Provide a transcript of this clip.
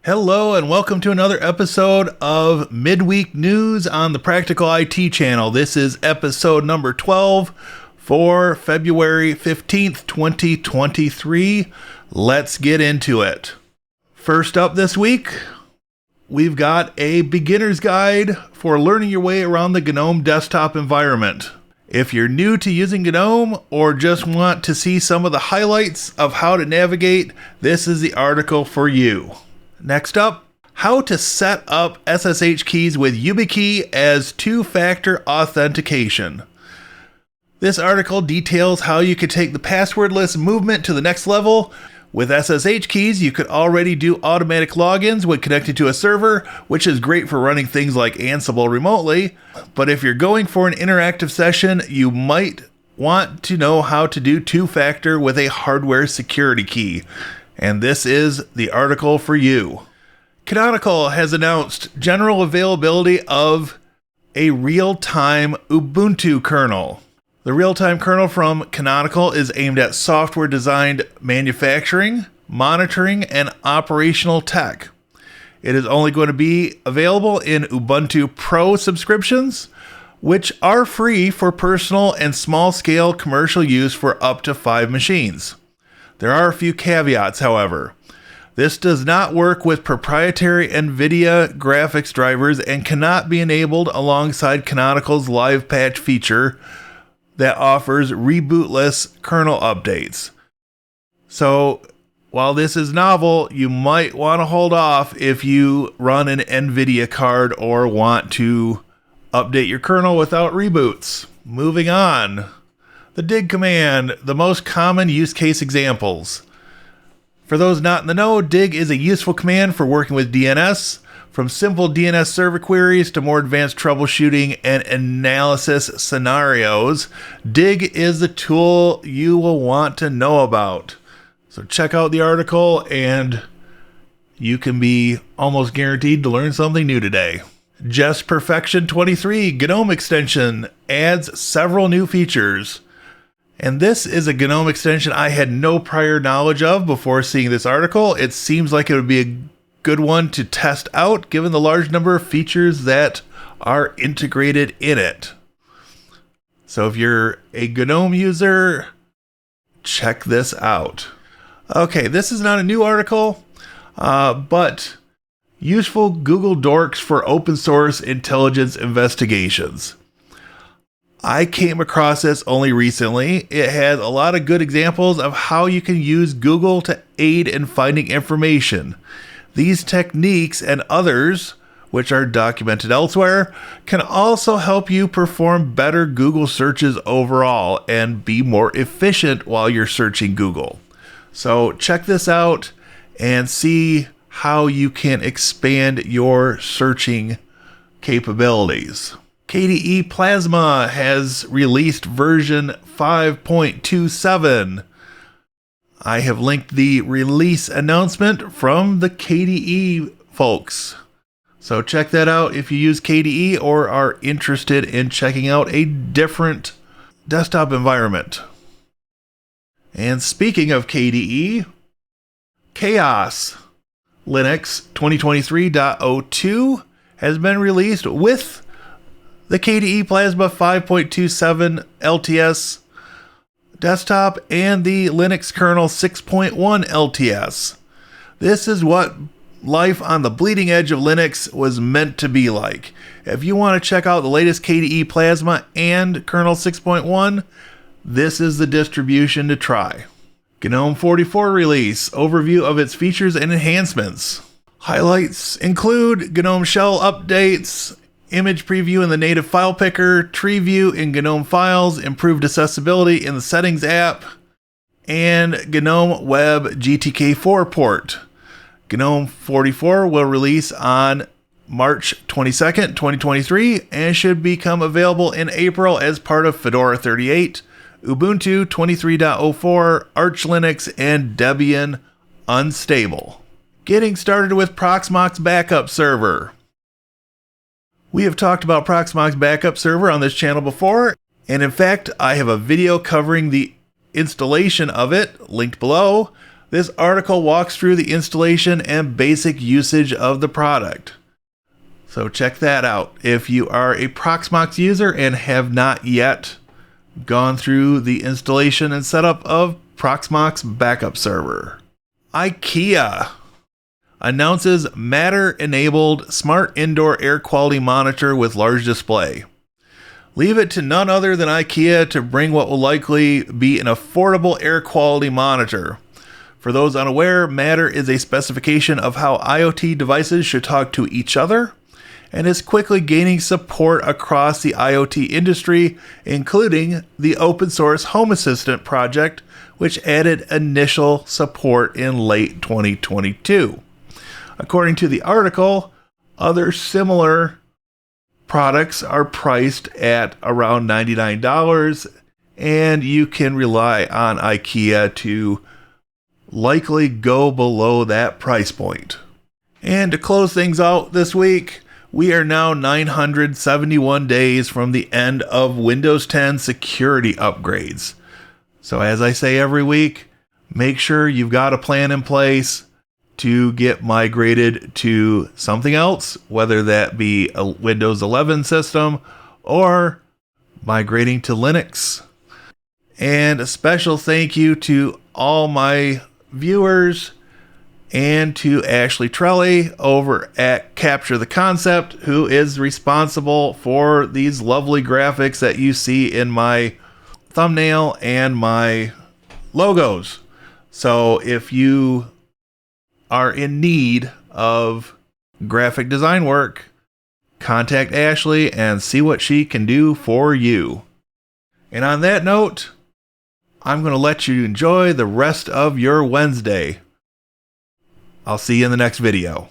Hello and welcome to another episode of Midweek News on the Practical IT channel. This is episode number 12 for February 15th, 2023. Let's get into it. First up this week, we've got a beginner's guide for learning your way around the Gnome desktop environment. If you're new to using Gnome or just want to see some of the highlights of how to navigate, this is the article for you. Next up, how to set up SSH keys with YubiKey as two-factor authentication. This article details how you could take the passwordless movement to the next level. With SSH keys, you could already do automatic logins when connected to a server, which is great for running things like Ansible remotely. But if you're going for an interactive session, you might want to know how to do two-factor with a hardware security key. And this is the article for you. Canonical has announced general availability of a RealTime Ubuntu kernel. The RealTime kernel from Canonical is aimed at software-designed manufacturing, monitoring, and operational tech. It is only going to be available in Ubuntu Pro subscriptions, which are free for personal and small-scale commercial use for up to 5 machines. There are a few caveats, however. This does not work with proprietary NVIDIA graphics drivers and cannot be enabled alongside Canonical's live patch feature that offers rebootless kernel updates. So, while this is novel, you might want to hold off if you run an NVIDIA card or want to update your kernel without reboots. Moving on. The dig command, the most common use case examples. For those not in the know, dig is a useful command for working with DNS, from simple DNS server queries to more advanced troubleshooting and analysis scenarios. Dig is the tool you will want to know about. So check out the article and you can be almost guaranteed to learn something new today. Just Perfection 23 Gnome extension adds several new features. And this is a Gnome extension I had no prior knowledge of before seeing this article. It seems like it would be a good one to test out given the large number of features that are integrated in it. So if you're a Gnome user, check this out. Okay, this is not a new article, but useful Google Dorks for open source intelligence investigations. I came across this only recently. It has a lot of good examples of how you can use Google to aid in finding information. These techniques and others, which are documented elsewhere, can also help you perform better Google searches overall and be more efficient while you're searching Google. So check this out and see how you can expand your searching capabilities. KDE Plasma has released version 5.27. I have linked the release announcement from the KDE folks. So check that out if you use KDE or are interested in checking out a different desktop environment. And speaking of KDE, Chaos Linux 2023.02 has been released with the KDE Plasma 5.27 LTS desktop and the Linux kernel 6.1 LTS. This is what life on the bleeding edge of Linux was meant to be like. If you want to check out the latest KDE Plasma and kernel 6.1, this is the distribution to try. Gnome 44 release, overview of its features and enhancements. Highlights include GNOME shell updates, image preview in the native file picker, tree view in GNOME files, improved accessibility in the settings app, and GNOME Web GTK4 port. GNOME 44 will release on March 22nd, 2023, and should become available in April as part of Fedora 38, Ubuntu 23.04, Arch Linux, and Debian Unstable. Getting started with Proxmox Backup Server. We have talked about Proxmox Backup Server on this channel before, and in fact, I have a video covering the installation of it, linked below. This article walks through the installation and basic usage of the product. So check that out. If you are a Proxmox user and have not yet gone through the installation and setup of Proxmox backup server. Ikea announces Matter-enabled smart indoor air quality monitor with large display. Leave it to none other than Ikea to bring what will likely be an affordable air quality monitor. For those unaware, Matter is a specification of how IoT devices should talk to each other, and is quickly gaining support across the IoT industry, including the open source Home Assistant project, which added initial support in late 2022. According to the article, other similar products are priced at around $99, and you can rely on IKEA to likely go below that price point. And to close things out this week, we are now 971 days from the end of Windows 10 security upgrades. So as I say every week, make sure you've got a plan in place to get migrated to something else, whether that be a Windows 11 system or migrating to Linux. And a special thank you to all my viewers and to Ashley Trelly over at Capture the Concept, who is responsible for these lovely graphics that you see in my thumbnail and my logos. So if you are in need of graphic design work, contact Ashley and see what she can do for you. And on that note, I'm going to let you enjoy the rest of your Wednesday. I'll see you in the next video.